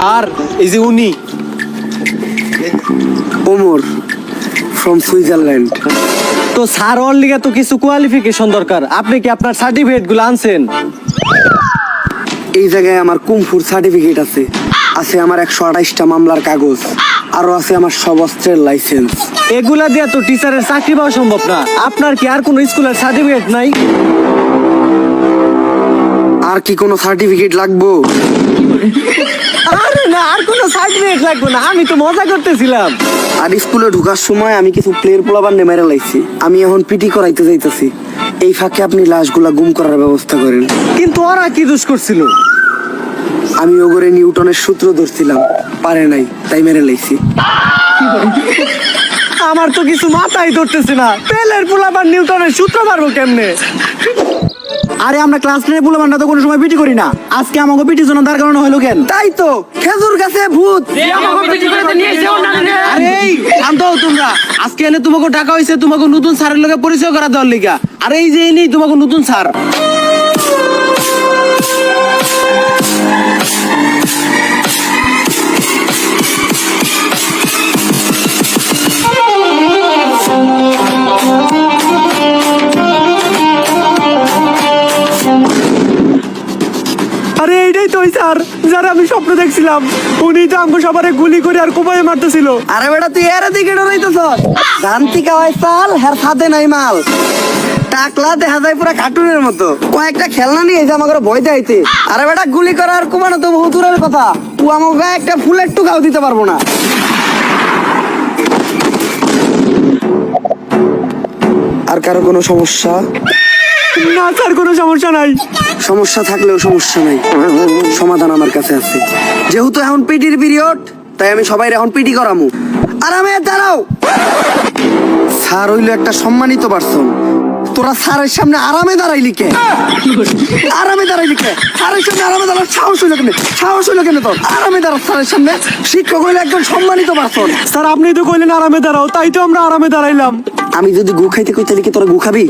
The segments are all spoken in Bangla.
আর এই যে উনি ওমর ফ্রম সুইজারল্যান্ড। তো স্যার ওর লিগে তো কিছু কোয়ালিফিকেশন দরকার। আপনি কি আপনার সার্টিফিকেট গুলো আনছেন? এই জায়গায় আমার কুমফুর সার্টিফিকেট আছে, আছে আমার 128টা মামলার কাগজ, আরো আছে আমার সব অস্ত্রের লাইসেন্স। এগুলা দিয়ে তো টিচারের চাকরি পাওয়া সম্ভব না। আপনার কি আর কোনো স্কুলের সার্টিফিকেট নাই? আর কি কোনো সার্টিফিকেট লাগবো? আরে না, আর কোনো সার্টিফিকেট লাগবে না, আমি তো মজা করতেছিলাম। আর স্কুলে ঢোকার সময় আমি কিছু প্লেয়ার পোলাবার মেরে লাইছি, আমি এখন পিটি করাইতে যাইতেছি। এই ফাঁকে আপনি লাশগুলা গুম করার ব্যবস্থা করেন। কিন্তু ওরা কি দোষ করছিল? আমি ওগরে নিউটনের সূত্র ধরছিলাম, পারে নাই, তাই মেরে লাইছি। আমার তো কিছু মাথায় ধরতেছে না, পেলের পোলাবার নিউটনের সূত্র পারবো কেমনে? আরে আমরা ক্লাস 10 বলে তো কোনো সময় পিটি করি না, আজকে আমাকে পিটির জন্য দাঁড় করানো হলো কেন? তাই তো খেজুর গাছে ভূত। আরে এই শান্ত হও তোমরা, আজকে এনে তোমাকে ডাকা হয়েছে তোমাকে নতুন স্যারের লগে পরিচয় করা দেওয়ার লিগা। আরে এই যে ইনি তোমাকে নতুন স্যার। আরে এইটাই তো ওই স্যার যারা আমি স্বপ্ন দেখছিলাম। উনি তো আমাকে সবারে গুলি করে আর কোপায় মারতেছিল। আরে বেটা তুই এর দিকে ডরাইতেছ? জানতি কাওয়াই সাল হের সাথে নাই মাল। টাকলা দেখা যায় পুরা কার্টুনের মতো, কয়েকটা খেলনা নিয়ে এসে আমাকে ভয় দেখাইতে। আরে বেটা গুলি করার কুমানো তো বহু দূরের কথা, ও আমাকে গায়ে একটা ফুলের টুকাও দিতে পারবো না। আর কারো কোনো সমস্যা? না স্যার, কোনো সমস্যা নাই। সমস্যা থাকলেও সমস্যা নাই, সমাধান আমার কাছে আছে। যেহেতু এখন পিটির পিরিয়ড, তাই আমি সবাই এখন পিটি করামু। আরামে দাঁড়াও। স্যার হইলো একটা সম্মানিত পার্সন, তোরা স্যারের সামনে আরামে দাঁড়াইলি কে? আরামে দাঁড়াইলি কে? স্যারের সামনে আরামে দাঁড়ার সাহস হইলো কেন? সাহস হইলো কেন তোর? আরামে দাঁড়া স্যারের সামনে। শিক্ষক হইলো একজন সম্মানিত পার্সন। স্যার আপনি তো কইলেন আরামে দাঁড়াও, তাই তো আমরা আরামে দাঁড়াইলাম। আমি যদি গু খাইতে কই তাহলে কি তোরা গু খাবি?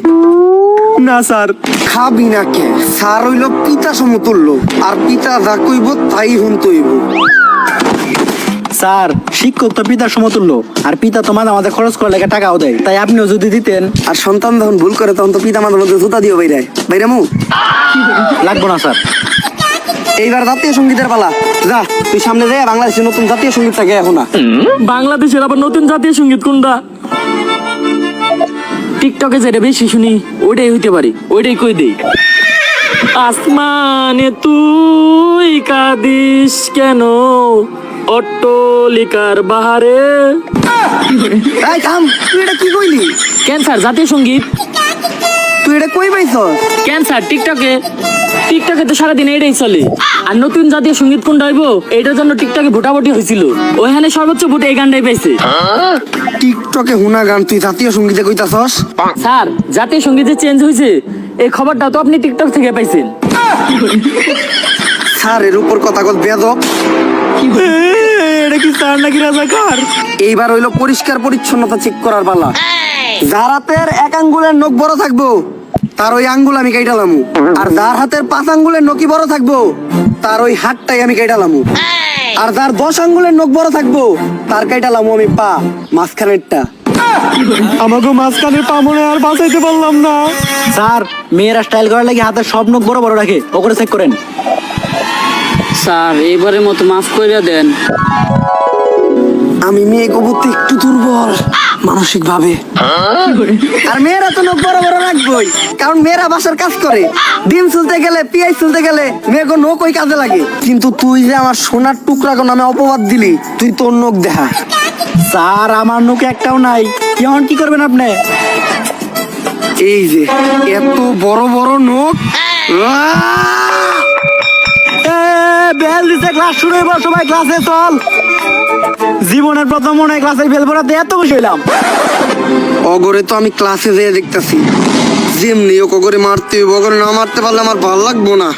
না স্যার। খাবি না কে? স্যার হইলো পিতা সমতুল্য, আর পিতা যা কইব তাই হুনতে হইব। স্যার শিক্ষক তো পিতার সমতুল্য, আর পিতা তো মাঝে মাঝে খরচ করার লেগে টাকাও দেয়, তাই আপনিও যদি দিতেন। আর সন্তান যখন ভুল করে তখন তো পিতা মাতার মধ্যে জুতা দিও বাইরে বাইরামু। লাগবো না স্যার। এইবার জাতীয় সঙ্গীতের পালা, যা তুই সামনে যা। বাংলাদেশের নতুন জাতীয় সঙ্গীত থাকে এখন না। বাংলাদেশের আবার নতুন জাতীয় সঙ্গীত কোনটা? টিকটকে যেটা বেশি শুনি ওইটাই হইতে পারে, ওইটাই কই দেই। আসমানে তুই কাঁদিস কেন, অট্টলিকার বাহারে। এই থাম, তুই এটা কি কইলি? ক্যান্সার জাতীয় সঙ্গীত। তুই এটা কই পাইছস? ক্যান্সার টিকটকে, টিকটকে তো সারাদিন এটাই চলে। আর নতুন জাতীয় সঙ্গীত কোনটা হইব এটার জন্য টিকটকে ভোটাভুটি হয়েছিল, ওইখানে সর্বোচ্চ ভোট এই গানটাই পাইছে। টিকটকে হুনা গান তুই জাতীয় সঙ্গীতে কইতাছস? স্যার জাতীয় সঙ্গীতে চেঞ্জ হয়েছে, এই খবরটা তো আপনি টিকটক থেকে পাইছেন। স্যার এর উপর কথা কল বেয়াদব। এটা কি স্যার নাকি রাজাকার? এইবার হইলো পরিষ্কার পরিচ্ছন্নতা চেক করার পালা। যার হাতের এক আঙ্গুলের নখ বড় থাকবো তার ওই আঙ্গুল আমি কাইটালামু, আর যার হাতের 5 আঙ্গুলের নখই বড় থাকবো তার ওই হাতটাই আমি কাইটালামু, আর যার 10 আঙ্গুলের নখ বড় থাকবো তার কাইটালামু আমি পা মাঝখানেরটা। আমাকে মাঝখানে পা মনে আর বাঁচাইতে পারলাম না। স্যার মেয়েরা স্টাইল করার লাগে হাতের সব নখ বড় বড় রাখে, ওগুলো চেক করেন। স্যার এইবারের মতো মাফ করে দেন। আমি মেয়ে কবুতে একটু দুর্বল মানসিক ভাবে। আর মেয়েরা তো নখ বড় বড় রাখবই, কারণ মেয়েরা বাসার কাজ করে। ডিম চুলতে গেলে, পিয়াজ চুলতে গেলে মেয়েকে নখ ওই কাজে লাগে। কিন্তু তুই যে আমার সোনার টুকরা নামে অপবাদ দিলি, তুই তোর নখ দেখা। স্যার আমার নখ একটাও নাই, এখন কি করবেন আপনি? এই যে এত বড় বড় নখ। বেল দিছে, ক্লাস শুরু হইব, সবাই ক্লাসে চল। জীবনের প্রথম মনে হয় ক্লাসে বেল পড়াতে এত খুশি হইলাম। অগরে তো আমি ক্লাসে যেয়ে দেখতেছি, যেমনি ও কগরে মারতে হইব, অগরে না মারতে পারলে আমার ভালো লাগবো না।